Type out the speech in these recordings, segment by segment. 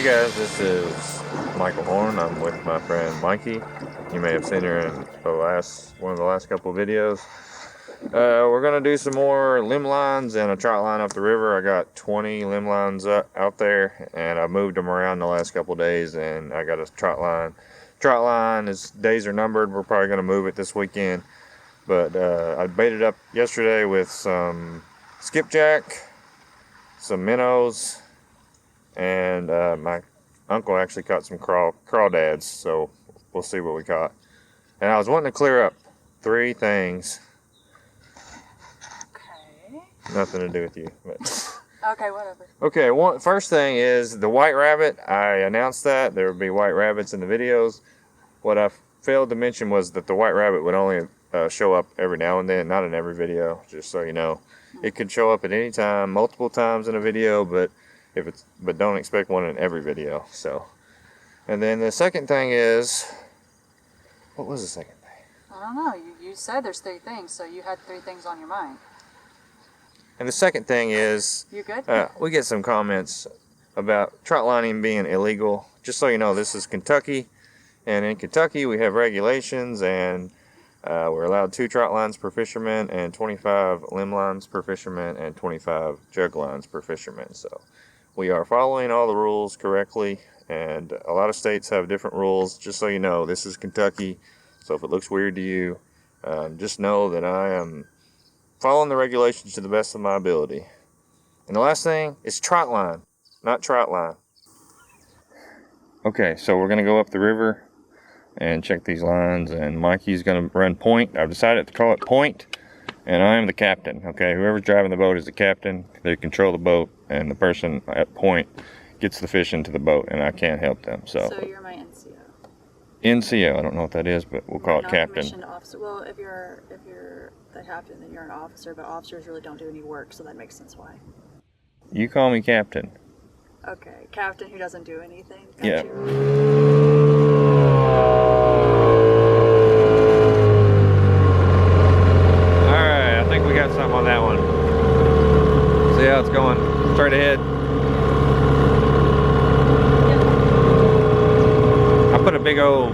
Hey guys, this is Michael Horn. I'm with my friend Mikey. You may have seen her in one of the last couple of videos. We're gonna do some more limb lines and a trot line up the river. I got 20 limb lines out there, and I moved them around the last couple of days, and I got a trot line. Trot line, is days are numbered. We're probably gonna move it this weekend, but I baited up yesterday with some skipjack, some minnows, and my uncle actually caught some crawdads, so we'll see what we caught. And I was wanting to clear up 3 things. Okay. Nothing to do with you, but Okay, whatever. okay. First thing is the white rabbit. I announced that there would be white rabbits in the videos. What I failed to mention was that the white rabbit would only show up every now and then, not in every video. Just so you know, it could show up at any time, multiple times in a video, but don't expect one in every video. So, and then the second thing is, what was the second thing? I don't know. You said there's 3 things, so you had 3 things on your mind. And the second thing is, you good? We get some comments about trot lining being illegal. Just so you know, this is Kentucky, and in Kentucky we have regulations, and we're allowed 2 trot lines per fisherman, and 25 limb lines per fisherman, and 25 jug lines per fisherman. So we are following all the rules correctly, and a lot of states have different rules. Just so you know, this is Kentucky, so if it looks weird to you, just know that I am following the regulations to the best of my ability. And the last thing is trot line, not trot line. Okay, so we're going to go up the river and check these lines, and Mikey's going to run point. I've decided to call it point, and I am the captain. Okay, whoever's driving the boat is the captain. They control the boat, and the person at point gets the fish into the boat, and I can't help them. So you're my NCO. NCO, I don't know what that is, but we'll call it captain. Officer. Well, if you're the captain, then you're an officer, but officers really don't do any work, so that makes sense why. You call me captain. Okay, captain who doesn't do anything. Yeah. Alright, I think we got something on that one. See how it's going. Straight ahead. I put a big old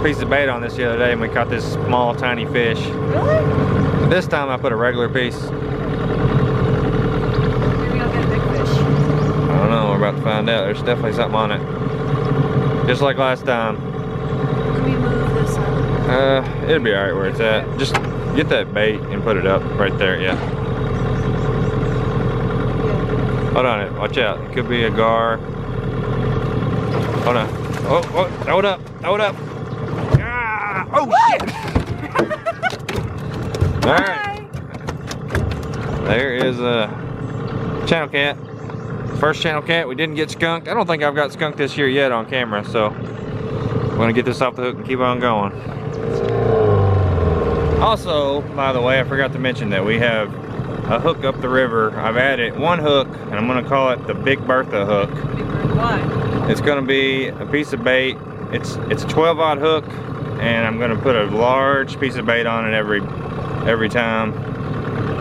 piece of bait on this the other day, and we caught this small, tiny fish. Really? This time I put a regular piece. Maybe I'll get a big fish. I don't know, we're about to find out. There's definitely something on it. Just like last time. Can we move this up? It'll be alright where it's at. Just get that bait and put it up right there, yeah. Hold on, watch out. It could be a gar. Hold on. Oh, throw it up, throw it up. Ah, oh shit! Alright. There is a channel cat. First channel cat. We didn't get skunked. I don't think I've got skunked this year yet on camera, so I'm gonna get this off the hook and keep on going. Also, by the way, I forgot to mention that we have a hook up the river. I've added 1 hook, and I'm gonna call it the Big Bertha hook. Why? It's gonna be a piece of bait. It's a 12-aught hook, and I'm gonna put a large piece of bait on it every time.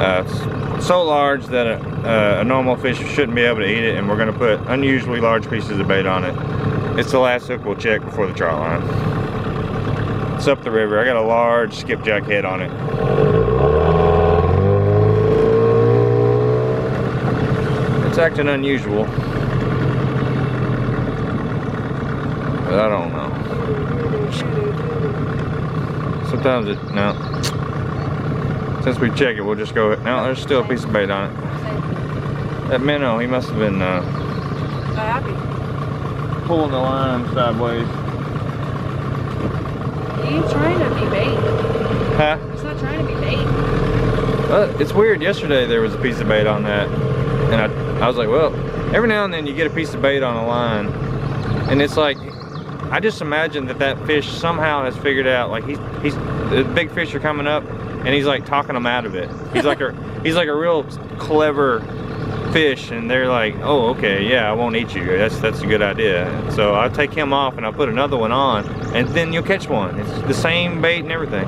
It's so large that a normal fish shouldn't be able to eat it, and we're gonna put unusually large pieces of bait on it. It's the last hook we'll check before the trot line. It's up the river. I got a large skipjack head on it. It's acting unusual, but I don't know. Sometimes no. Since we check it, we'll just go. No, there's still a piece of bait on it. That minnow, he must have been pulling the line sideways. He ain't trying to be bait. Huh? He's not trying to be bait. It's weird. Yesterday there was a piece of bait on that, and I was like, well, every now and then you get a piece of bait on a line, and it's like, I just imagine that fish somehow has figured out, like the big fish are coming up, and he's like talking them out of it. He's like a real clever fish, and they're like, oh, okay, yeah, I won't eat you. That's a good idea. And so I'll take him off, and I'll put another one on, and then you'll catch one. It's the same bait and everything.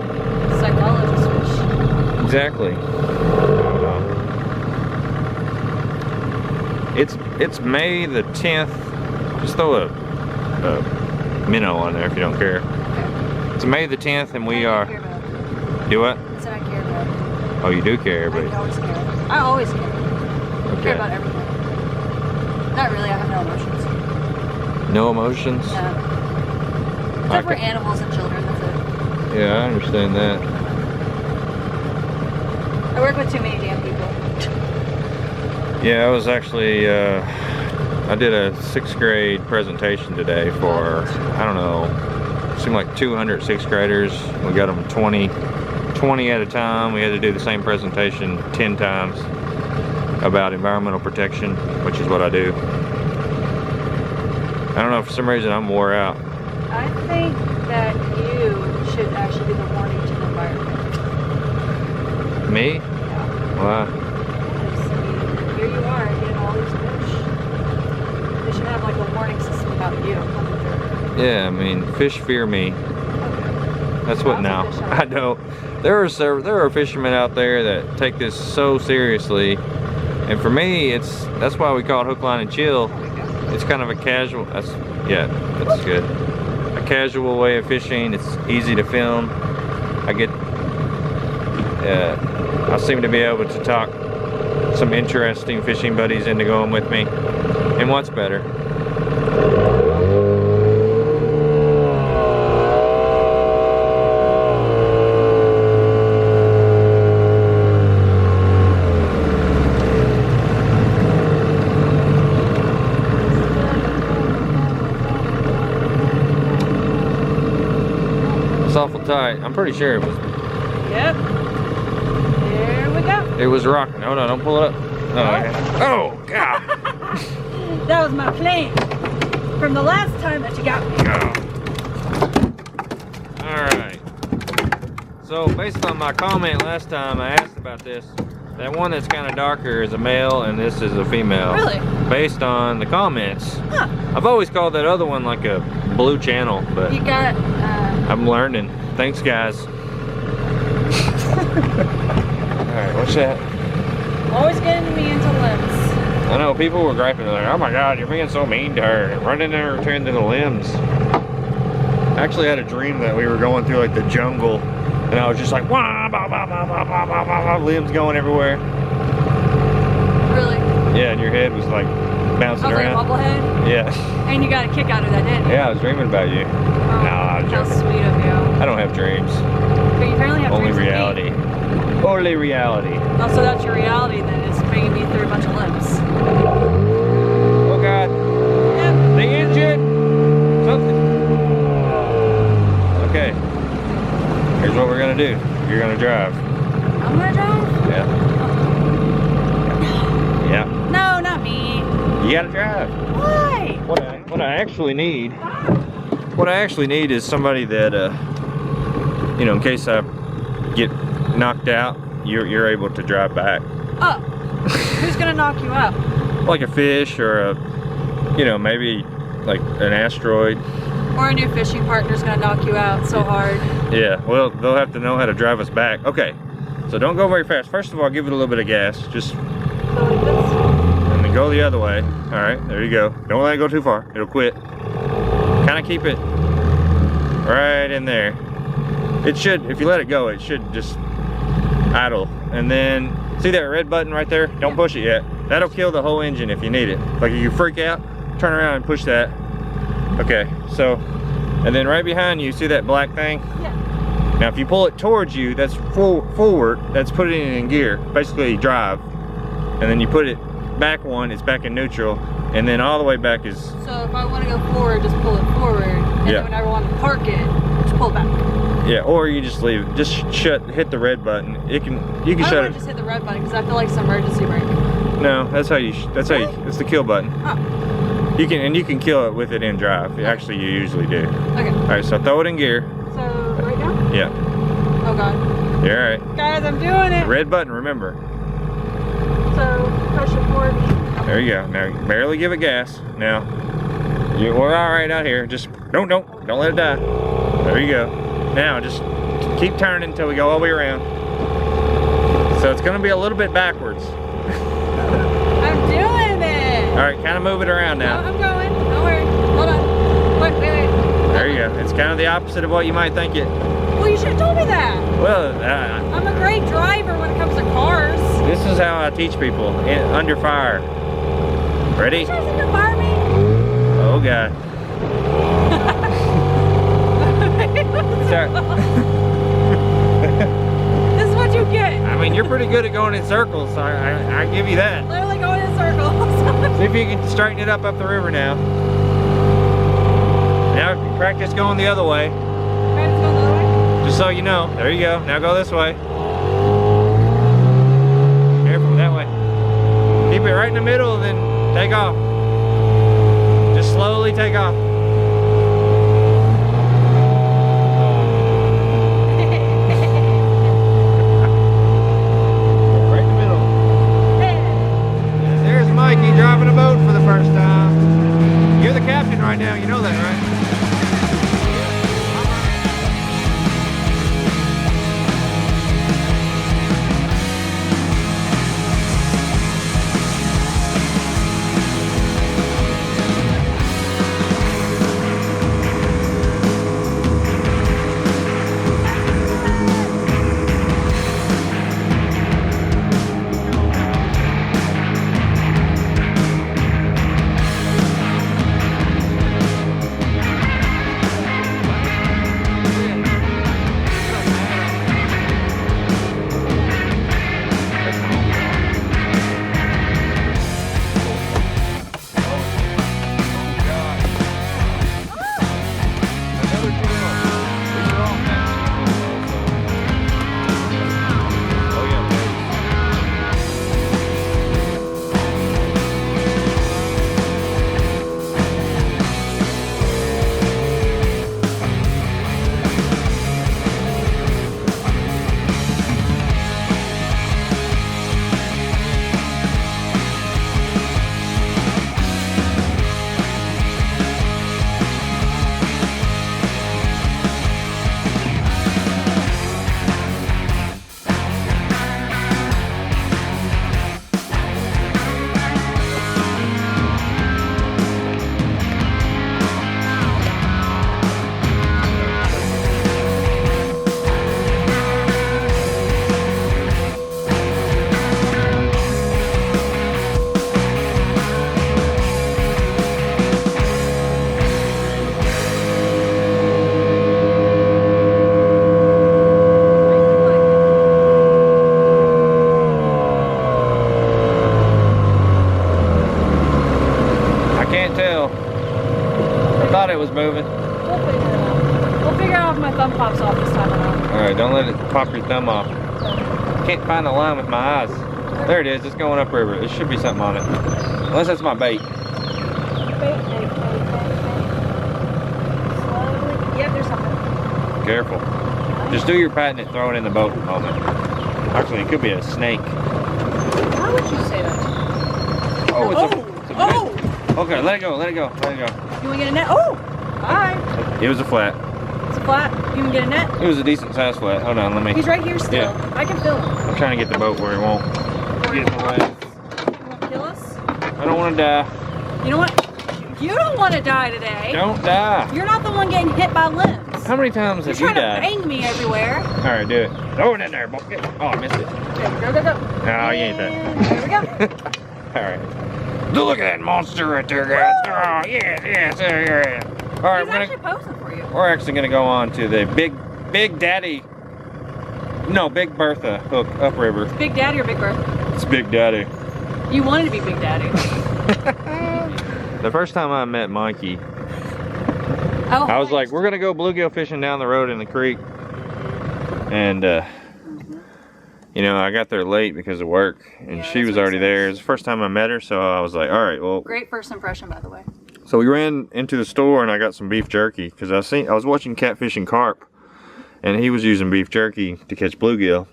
Psychologist fish. Exactly. It's May the 10th, Just throw a minnow on there if you don't care. Okay. It's May the 10th and we are... Care about it. Do what? I said I care about it. Oh, you do care, but... I always care. I always care. I Okay. care about everything. Not really, I have no emotions. No emotions? No. Except for animals and children, that's it. Yeah, I understand that. I work with too many damn people. Yeah, I was actually, I did a 6th grade presentation today for, I don't know, it seemed like 200 6th graders. We got them 20 at a time. We had to do the same presentation 10 times about environmental protection, which is what I do. I don't know, for some reason I'm wore out. I think that you should actually be the warning to the environment. Me? Yeah. Why? Because, I mean, here you are getting all these fish. They should have like a warning system about you coming through. Yeah, I mean, fish fear me. That's what now. Lots of fish I don't. There are fishermen out there that take this so seriously, and for me, that's why we call it hook, line, and chill. It's kind of a casual. That's good. A casual way of fishing. It's easy to film. I seem to be able to talk some interesting fishing buddies into going with me. And what's better? It's awful tight. I'm pretty sure it was. Yep. Here we go. It was rocking. Hold on, don't pull it up. Oh, God. That was my plan from the last time that you got me. Alright. So, based on my comment last time, I asked about this. That one that's kind of darker is a male, and this is a female. Really? Based on the comments. Huh. I've always called that other one like a blue channel, but You got, I'm learning. Thanks, guys. Alright, what's that? always getting me into limbs. I know, people were griping, like, oh my God, you're being so mean to her. Run in there and turn to the limbs. I actually had a dream that we were going through like the jungle, and I was just like, wah, bah, bah, bah, bah, bah, bah, bah, bah, limbs going everywhere. Really? Yeah, and your head was like bouncing I was around. like a bobblehead. Yeah. And you got a kick out of that, didn't you? Yeah, I was dreaming about you. Oh, No, I'm how joking. sweet of you. I don't have dreams. But you apparently have Only dreams of me. reality. Only reality. Oh, so that's your reality then, is bringing me through a bunch of limbs. Oh God. Yep. The engine. Something. Okay. Here's what we're gonna do. You're gonna drive. I'm gonna drive? Yeah. Yeah. No, not me. You gotta drive. Why? What I actually need. What I actually need is somebody that, you know, in case I get knocked out, you're able to drive back. Oh. Who's gonna knock you out? Like a fish or a, you know, maybe like an asteroid. Or a new fishing partner's gonna knock you out so hard. Yeah, well, they'll have to know how to drive us back. Okay, so don't go very fast. First of all, give it a little bit of gas. Just, So like this. and then go the other way. All right, there you go. Don't let it go too far. It'll quit. Kind of keep it right in there. It should, if you let it go, it should just idle. And then, see that red button right there? Don't push it yet. That'll kill the whole engine if you need it. Like if you freak out, turn around and push that. Okay, so, and then right behind you, see that black thing? Yeah. Now if you pull it towards you, that's forward, that's putting it in gear, basically drive. And then you put it back one, it's back in neutral, and then all the way back is... So if I want to go forward, just pull it forward. And Yeah. then when I want to park it, just pull it back. Yeah, or you just leave it. Just hit the red button. You can I shut want it. to just hit the red button because I feel like it's an emergency brake. No, that's how you, it's the kill button. Oh, You can kill it with it in drive. Actually, you usually do. okay. All right, so throw it in gear. So right now? Yeah, Oh God. you're all right. Guys, I'm doing it. Red button, remember. So push it forward. There you go. Now barely give it gas. Now we're all right out here. Just don't let it die. There you go. Now just keep turning until we go all the way around. So it's gonna be a little bit backwards. I'm doing it. All right, kind of move it around No, now. I'm going. Don't worry. There you go. It's kind of the opposite of what you might think it. Well, you should have told me that. Well, I'm a great driver when it comes to cars. this is how I teach people under fire. Ready? You trying to fire me? Oh God. This is what you get. I mean, you're pretty good at going in circles. So I give you that. Literally going in circles. See if you can straighten it up the river now. Now practice going the other way. Practice going the other way? Just so you know. There you go. Now go this way. Careful, that way. Keep it right in the middle and then take off. Just slowly take off. Right in the middle. And there's Mikey driving a boat for the first time. You're the captain right now, you know that, right? Moving. We'll figure it out. We'll figure out if my thumb pops off this time around. Alright, don't let it pop your thumb off. Can't find a line with my eyes. There it is, it's going upriver. There should be something on it. Unless that's my bait. Slowly. Yep, there's something. Careful. Just do your patting and throw it in the boat a moment. Actually, it could be a snake. Why would you say that? Oh, it's a okay, let it go, let it go, let it go. You want to get a net? Oh! Hi. It was a flat. It's a flat. You can get a net? It was a decent sized flat. Hold on, let me. He's right here still. Yeah. I can feel him. I'm trying to get the boat where it won't get in the way. You want to kill us? I don't want to die. You know what? You don't want to die today. Don't die. You're not the one getting hit by limbs. How many times have you You're trying died? to bang me everywhere. Alright, do it. Throw it in there, boy. Oh, I missed it. Okay, go, go, go. No, you ain't that. There we go. Alright. Look at that monster right there, guys. Oh, yeah, yeah. Alright, He's actually posing for you. we're actually going to go on to the Big Daddy. No, Big Bertha hook upriver. It's Big Daddy or Big Bertha? It's Big Daddy. You wanted to be Big Daddy. The first time I met Mikey, Oh, I was like, we're going to go bluegill fishing down the road in the creek. And, you know, I got there late because of work, and Yeah, she was already there. It was the first time I met her, so I was like, all right, well. Great first impression, by the way. So we ran into the store, and I got some beef jerky because I was watching Catfishing carp, and he was using beef jerky to catch bluegill.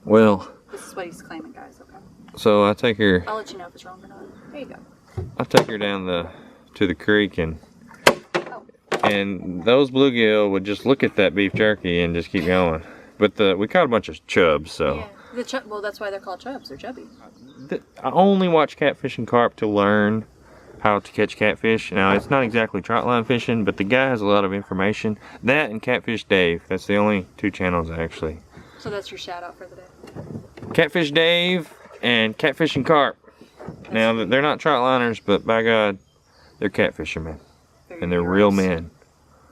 Well, this is what he's claiming, guys. Okay. So I take her. I'll let you know if it's wrong or not. There you go. I take her down to the creek, and those bluegill would just look at that beef jerky and just keep going. But we caught a bunch of chubs, so. Yeah. Well, that's why they're called chubs. They're chubby. I only watch Catfishing carp to learn how to catch catfish. Now, it's not exactly trotline fishing, but the guy has a lot of information. That and Catfish Dave. That's the only 2 channels, actually. So that's your shout out for the day. Catfish Dave and Catfishing Carp. Now, they're not trotliners, but by God, they're catfishermen. And they're real men.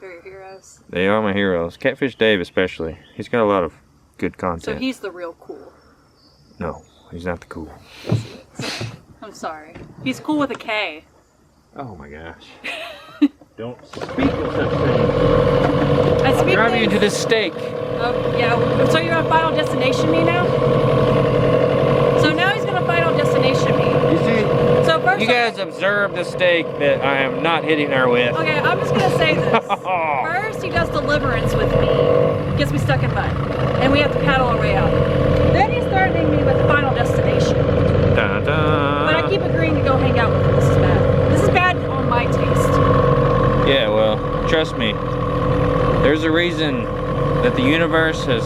They're your heroes. They are my heroes. Catfish Dave especially. He's got a lot of good content. So he's the real cool. No, he's not the cool. I'm sorry. He's cool with a K. Oh my gosh. Don't speak of such things. I I'll speak drive you things- into this steak. Oh, yeah. So you're on Final Destination me now? So now he's gonna Final Destination me. You see, So first you guys observe the steak that I am not hitting her with. Okay, I'm just gonna say this. First he does Deliverance with me. Gets me stuck in mud. And we have to paddle our way out. Then he's threatening me with Final Destination. Dun, dun. But I keep agreeing to go hang out with him. This is bad. This is bad on my taste. Yeah, well, trust me. There's a reason that the universe has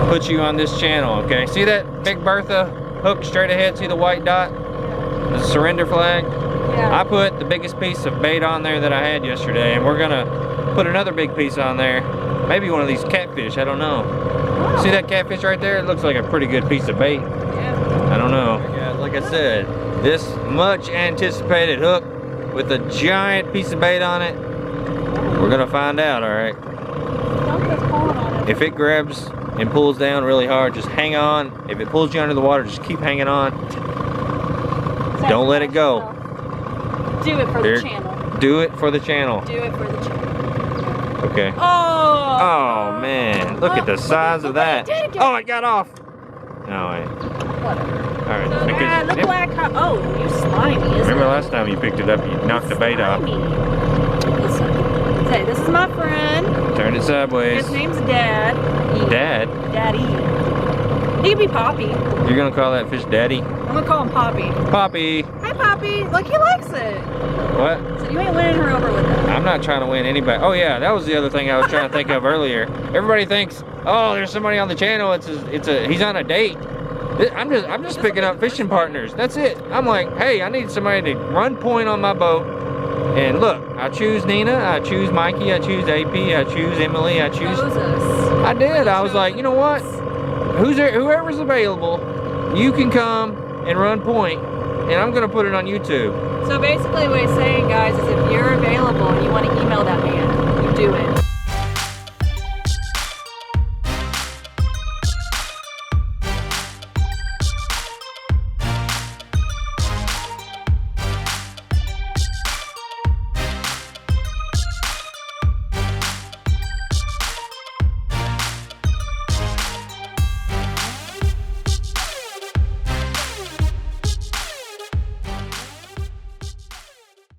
put you on this channel, okay? See that big Bertha hook straight ahead? See the white dot? The surrender flag? Yeah. I put the biggest piece of bait on there that I had yesterday, and we're gonna put another big piece on there. Maybe one of these catfish, I don't know. Oh. See that catfish right there? It looks like a pretty good piece of bait. Yeah. I don't know. Guys, like I said, this much anticipated hook with a giant piece of bait on it, we're gonna find out, all right? Something's pulling on it. If it grabs and pulls down really hard, just hang on. If it pulls you under the water, just keep hanging on. Don't let it go. Do it for There- the channel. Do it for the channel. Do it for the channel. Okay. Oh! Oh man, look at the size of that. Did it get- Oh, it got off. No, wait. Whatever. All right. So bad. Look black. Oh, you slimy, isn't Remember it? last time you picked it up, you knocked the bait off. Listen. Say, this is my friend. Turned it sideways. His name's Dad. Dad? Daddy. He can be Poppy. You're gonna call that fish Daddy? I'm gonna call him Poppy. Poppy. Hi, Poppy. Look, he likes it. What? So you ain't winning her over with that. I'm not trying to win anybody. Oh yeah, that was the other thing I was trying to think of earlier. Everybody thinks, oh, there's somebody on the channel. He's on a date. I'm just picking up fishing partners. That's it. I'm like, hey, I need somebody to run point on my boat. And look, I choose Nina, I choose Mikey, I choose AP, I choose Emily, I choose. Moses. I did. I was like, you know what? Whoever's available, you can come and run point, and I'm gonna put it on YouTube. So basically what he's saying, guys, is if you're